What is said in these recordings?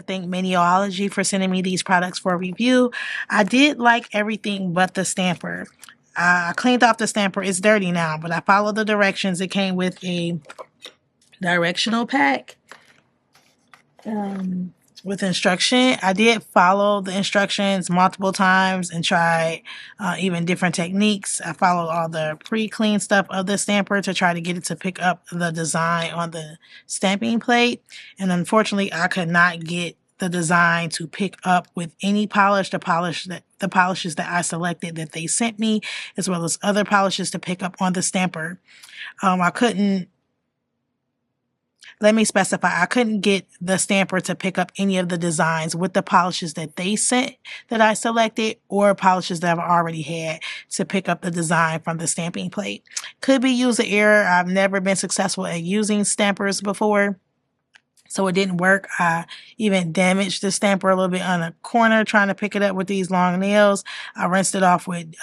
thank MANIOLOGY for sending me these products for review. I did like everything but the stamper. I cleaned off the stamper. It's dirty now, but I followed the directions. It came with a directional pack with instruction. I did follow the instructions multiple times and tried even different techniques. I followed all the pre-clean stuff of the stamper to try to get it to pick up the design on the stamping plate. And unfortunately, I could not get the design to pick up with any polish. The polishes that I selected that they sent me, as well as other polishes to pick up on the stamper. I couldn't. Let me specify, I couldn't get the stamper to pick up any of the designs with the polishes that they sent that I selected, or polishes that I've already had to pick up the design from the stamping plate. Could be user error. I've never been successful at using stampers before, so it didn't work. I even damaged the stamper a little bit on a corner trying to pick it up with these long nails. I rinsed it off with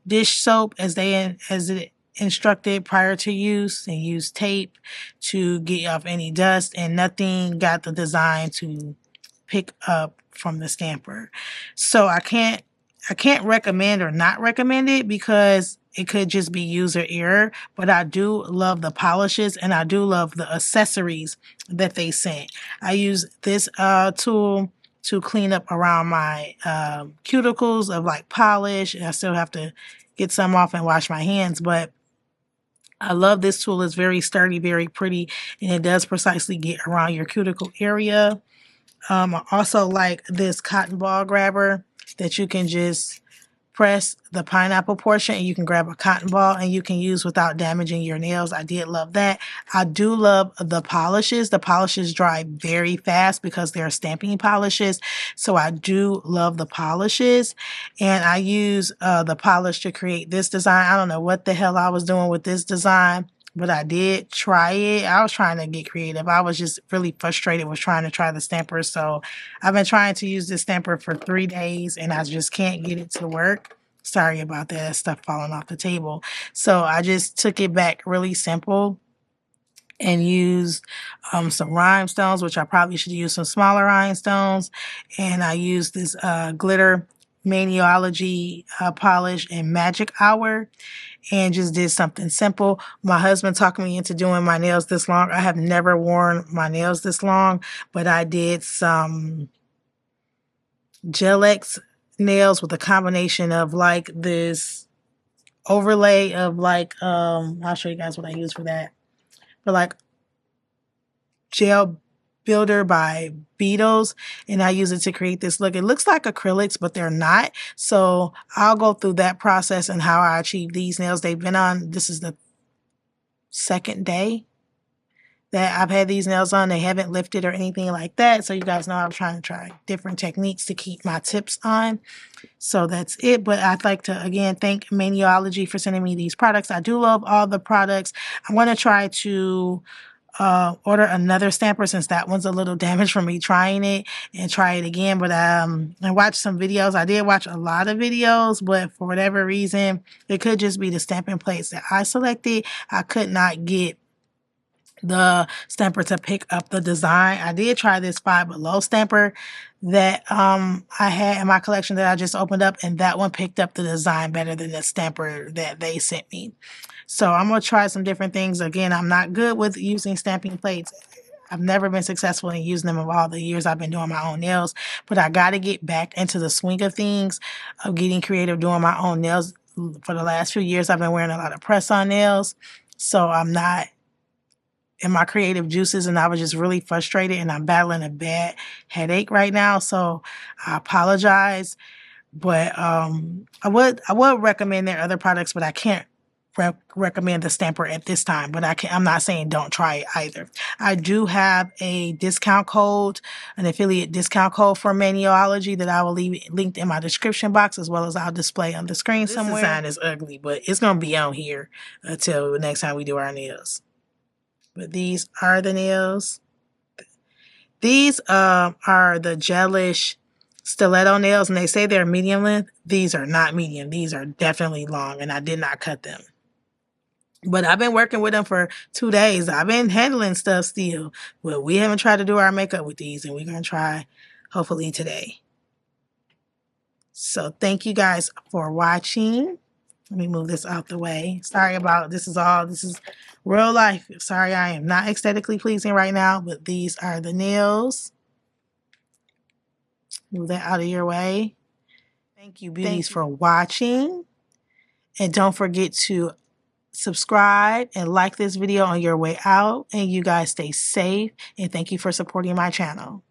dish soap as it instructed prior to use, and used tape to get off any dust, and nothing got the design to pick up from the stamper. So I can't recommend or not recommend it, because it could just be user error, but I do love the polishes and I do love the accessories that they sent. I use this tool to clean up around my cuticles of like polish, and I still have to get some off and wash my hands, but I love this tool. It's very sturdy, very pretty, and it does precisely get around your cuticle area. I also like this cotton ball grabber that you can just press the pineapple portion and you can grab a cotton ball and you can use without damaging your nails. I did love that. I do love the polishes. The polishes dry very fast because they're stamping polishes. So I do love the polishes, and I use the polish to create this design. I don't know what the hell I was doing with this design, but I did try it. I was trying to get creative. I was just really frustrated with trying to try the stamper. So I've been trying to use this stamper for 3 days and I just can't get it to work. Sorry about that. That stuff falling off the table. So I just took it back really simple and used some rhinestones, which I probably should use some smaller rhinestones. And I used this glitter Maniology polish and Magic Hour, and just did something simple. My husband talked me into doing my nails this long. I have never worn my nails this long, but I did some Gel-X nails with a combination of like this overlay of like, I'll show you guys what I use for that. But like gel builder by Beetles, and I use it to create this look. It looks like acrylics, but they're not. So I'll go through that process and how I achieve these nails. They've been on, this is the 2nd day that I've had these nails on. They haven't lifted or anything like that. So you guys know I'm trying to try different techniques to keep my tips on. So that's it. But I'd like to, again, thank Maniology for sending me these products. I do love all the products. I'm going to try to order another stamper, since that one's a little damaged from me trying it, and try it again. But I watched some videos. I did watch a lot of videos, but for whatever reason, it could just be the stamping plates that I selected. I could not get the stamper to pick up the design. I did try this Five Below stamper that I had in my collection that I just opened up, and that one picked up the design better than the stamper that they sent me. So I'm going to try some different things. Again, I'm not good with using stamping plates. I've never been successful in using them of all the years I've been doing my own nails, but I got to get back into the swing of things, of getting creative, doing my own nails. For the last few years, I've been wearing a lot of press-on nails, so I'm not in my creative juices, and I was just really frustrated, and I'm battling a bad headache right now, so I apologize. But I would recommend their other products, but I can't recommend the stamper at this time. But I'm not saying don't try it either. I do have a discount code, an affiliate discount code for Maniology that I will leave linked in my description box, as well as I'll display on the screen somewhere. This design is ugly, but it's going to be on here until the next time we do our nails. But these are the nails. These are the gelish stiletto nails, and they say they're medium length. These are not medium. These are definitely long, and I did not cut them. But I've been working with them for 2 days. I've been handling stuff still. Well, we haven't tried to do our makeup with these, and we're going to try hopefully today. So thank you guys for watching. Let me move this out the way. Sorry about this is real life. Sorry, I am not aesthetically pleasing right now, but these are the nails. Move that out of your way. Thank you, beauties, for watching. And don't forget to subscribe and like this video on your way out. And you guys stay safe. And thank you for supporting my channel.